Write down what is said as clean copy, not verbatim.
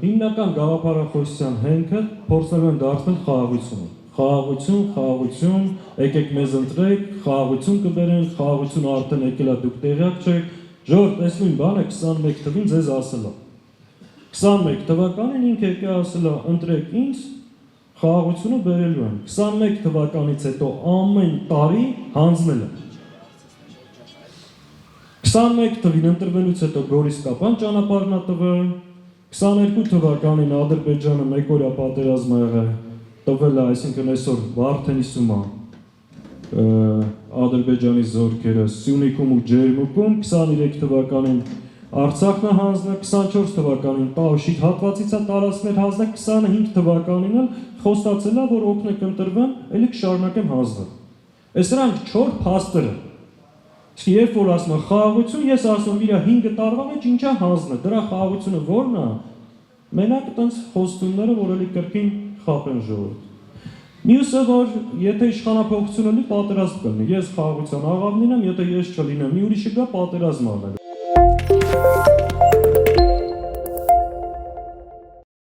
հիմնական գաղափարախոսության հենքը փորձել են դարձնել խաղաղությունը։ Խաղաղություն, եկեք մեզ ընտրեք, խաղաղություն կբերեն, խաղաղություն արդեն եկել է, դուք տեղյակ չեք։ Ժողովուրդ, այս նույն բանը 21 թվին ձեզ ասել է։ 21 թվականին ինքը եկել ասել է, ընտրեք ինձ, խաղաղությունը բերելու են։ 21 թվականից հետո ամեն տարի հանձնել են։ 21 թվին ընտրվելուց հետո Գորիս Կապան ճանապարհն է տվել, 22 թվականին Ադրբեջանը մեկօրյա պատերազմ է եղել, տվել է, այսինքն այսօր Վարդենիսում է Ադրբեջանի զորքերը Սյունիքում ու Ջերմուկում, 23 թվականին Արցախն է հանձնել, 24 թվականին Տավշիկ հատվածից է տարածքներ հանձնել, 25 թվականին էլ խոստացել է, որ օգնեք ընտրվեն, ելի կշարունակեմ հանձնել։ Այս նրանք 4 փաստերը։ Իսկ երբ որ ասում են խաղաղություն, ես ասում եմ իր 5 տարվա մեջ ինչա հանձնել, դրա խաղաղությունը ո՞րն է։ Մենակ այդպես խոստումները, որ ելի կրկին խաբեն ժողովուրդ։ Մյուսը, որ եթե իշխանափոխությունը լինի, պատերազմ կլինի։ Ես խաղաղության աղավն լինեմ, եթե ես չլինեմ, մի ուրիշը գա պատերազմ անել։